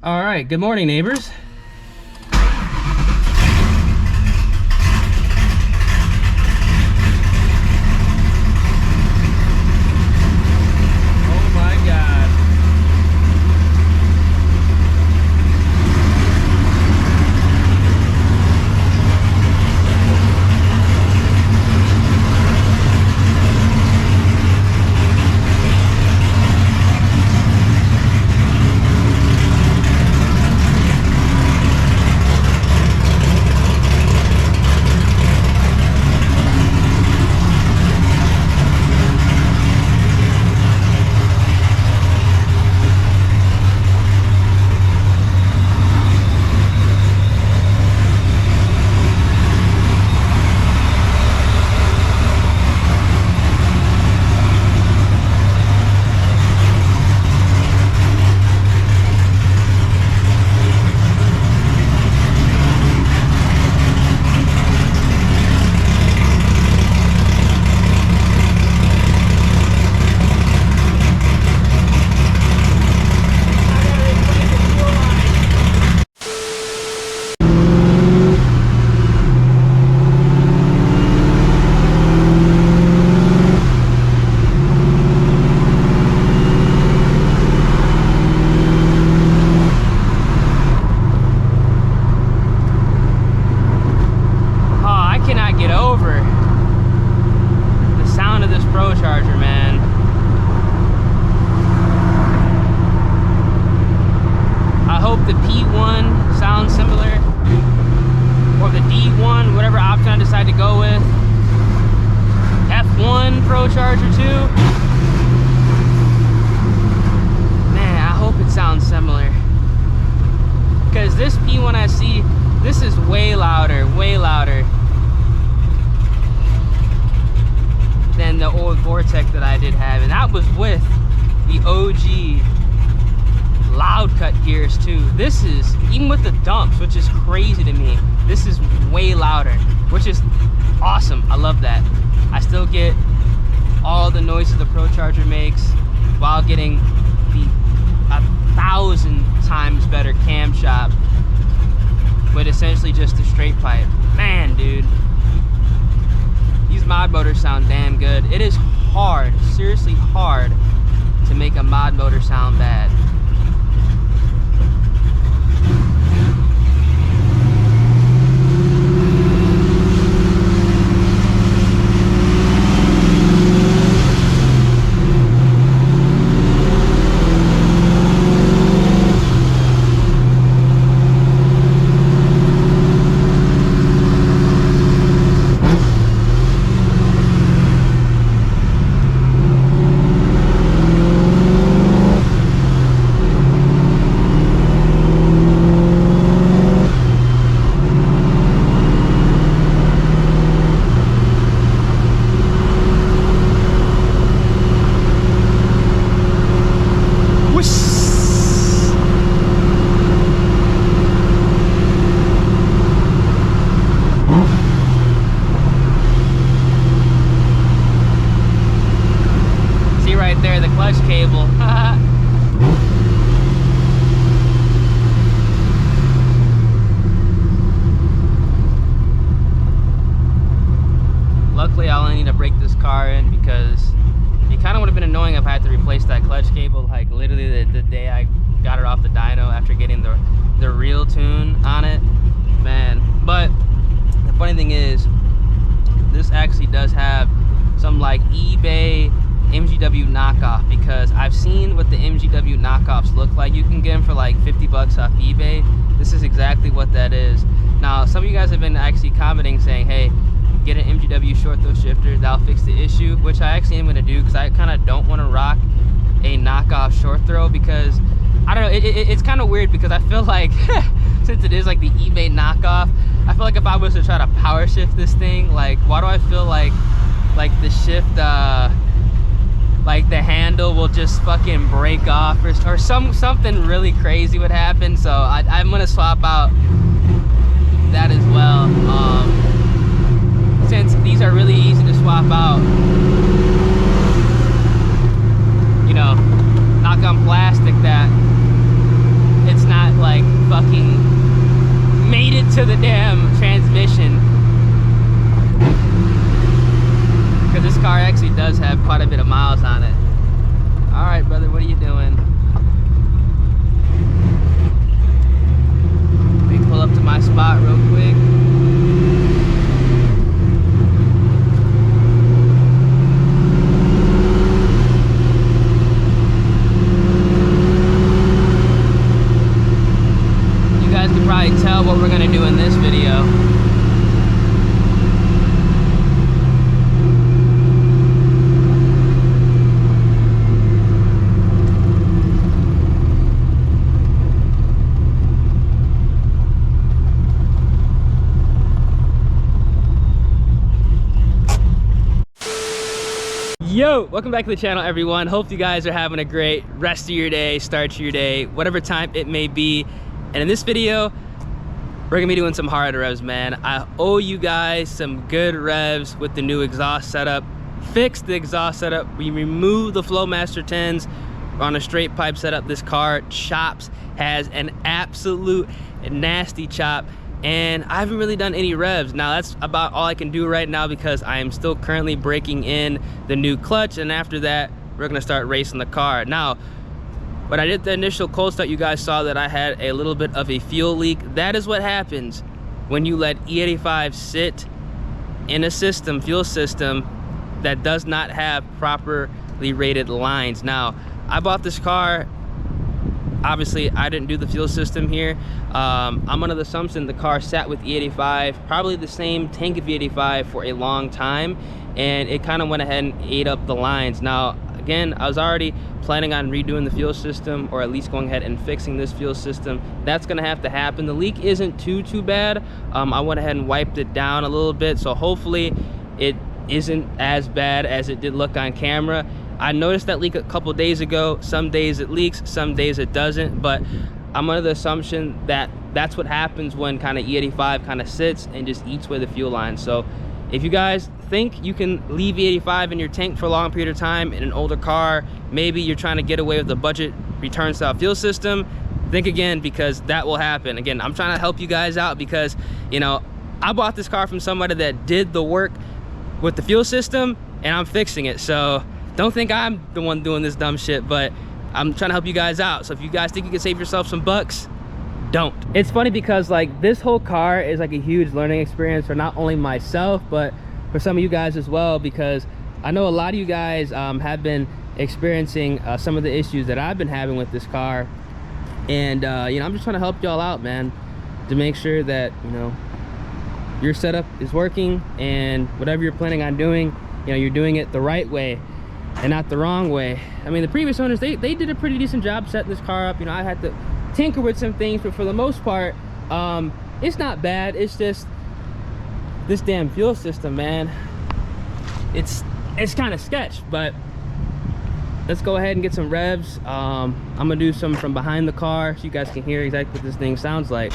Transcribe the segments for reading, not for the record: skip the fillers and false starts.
All right, good morning, neighbors. Oh my God. Procharger, man. I hope the P1 sounds similar, or the D1, whatever option I decide to go with. F1 Procharger too. Man, I hope it sounds similar. Because this P1 I see, this is way louder than the old Vortec that I did have, and that was with the OG loud cut gears too. This is, even with the dumps, which is crazy to me, this is way louder, which is awesome. I love that. I still get all the noises the Procharger makes while getting the 1,000 times better cam shop with essentially just a straight pipe. Man, dude, these mod motors sound damn good. It is hard, seriously hard, to make a mod motor sound bad. Cable. Luckily, I only need to break this car in because it kind of would have been annoying if I had to replace that clutch cable like literally the day I got it off the dyno after getting the real tune on it, man. But the funny thing is, this actually does have some like eBay MGW knockoff, because I've seen what the MGW knockoffs look like. You can get them for like 50 bucks off eBay. This is exactly what that is. Now, some of you guys have been actually commenting saying, hey, get an MGW short throw shifter, that'll fix the issue, which I actually am going to do, because I kind of don't want to rock a knockoff short throw, because I don't know, it's kind of weird, because I feel like since it is like the eBay knockoff, I feel like if I was to try to power shift this thing, like, why do I feel like the shift like the handle will just fucking break off, or something really crazy would happen. So I'm gonna swap out that as well. Since these are really easy to swap out, you know, knock on plastic that it's not to the damn transmission, because this car actually does have quite a bit of miles on it. All right, brother, what are you doing? Let me pull up to my spot real quick. You guys can probably tell what we're gonna do in this video. Yo, welcome back to the channel, everyone. Hope you guys are having a great rest of your day, start to your day, whatever time it may be. And in this video, we're gonna be doing some hard revs, man. I owe you guys some good revs with the new exhaust setup. Fixed the exhaust setup. We removed the Flowmaster 10s on a straight pipe setup. This car chops, has an absolute nasty chop. And I haven't really done any revs. Now that's about all I can do right now because I am still currently breaking in the new clutch, and after that we're gonna start racing the car. Now when I did the initial cold start, you guys saw that I had a little bit of a fuel leak. That is what happens when you let E85 sit in a system, fuel system, that does not have properly rated lines. Now I bought this car, obviously I didn't do the fuel system here. I'm under the assumption the car sat with E85, probably the same tank of E85 for a long time, and it kind of went ahead and ate up the lines. Now again, I was already planning on redoing the fuel system, or at least going ahead and fixing this fuel system. That's gonna have to happen. The leak isn't too bad. I went ahead and wiped it down a little bit, so hopefully it isn't as bad as it did look on camera. I noticed that leak a couple days ago. Some days it leaks, some days it doesn't, but I'm under the assumption that that's what happens when kind of E85 kind of sits and just eats away the fuel line. So if you guys think you can leave E85 in your tank for a long period of time in an older car, maybe you're trying to get away with the budget return style fuel system, think again, because that will happen. Again, I'm trying to help you guys out because, you know, I bought this car from somebody that did the work with the fuel system and I'm fixing it. So don't think I'm the one doing this dumb shit, but I'm trying to help you guys out. So if you guys think you can save yourself some bucks, don't. It's funny because like this whole car is like a huge learning experience for not only myself, but for some of you guys as well, because I know a lot of you guys have been experiencing some of the issues that I've been having with this car. And you know, I'm just trying to help y'all out, man, to make sure that, you know, your setup is working and whatever you're planning on doing, you know, you're doing it the right way and not the wrong way. I mean, the previous owners, they did a pretty decent job setting this car up. You know, I had to tinker with some things, but for the most part, it's not bad. It's just this damn fuel system, man. It's kind of sketch, but let's go ahead and get some revs. I'm gonna do some from behind the car so you guys can hear exactly what this thing sounds like.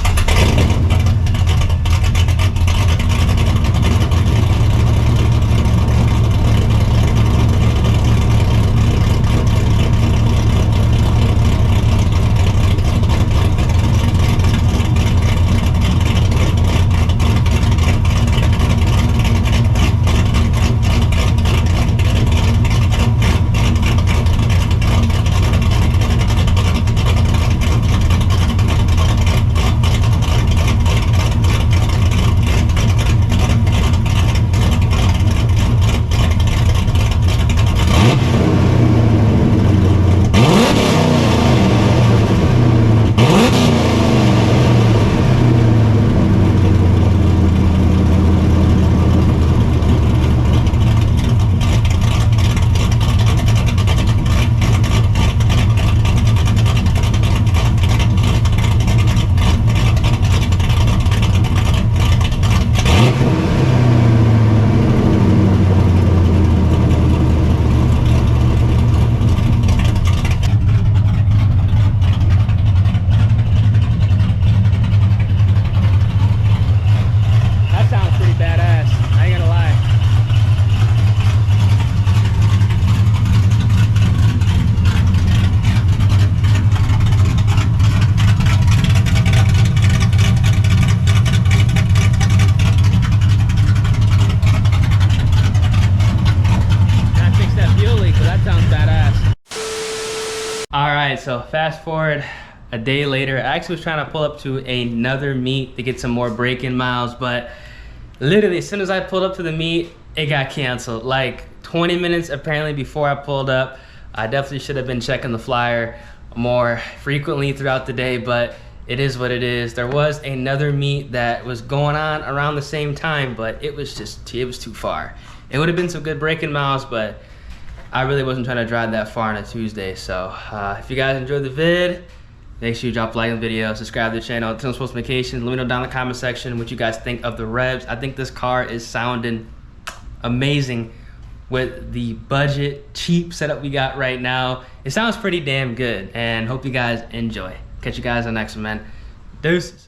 so fast forward a day later. I actually was trying to pull up to another meet to get some more break-in miles, but literally as soon as I pulled up to the meet, it got canceled. Like 20 minutes apparently before I pulled up. I definitely should have been checking the flyer more frequently throughout the day, but it is what it is. There was another meet that was going on around the same time, but it was too far. It would have been some good break-in miles, but I really wasn't trying to drive that far on a Tuesday. So if you guys enjoyed the vid, make sure you drop a like on the video, subscribe to the channel, turn on post notifications. Let me know down in the comment section what you guys think of the revs. I think this car is sounding amazing with the budget, cheap setup we got right now. It sounds pretty damn good, and hope you guys enjoy. Catch you guys on the next one, man. Deuces.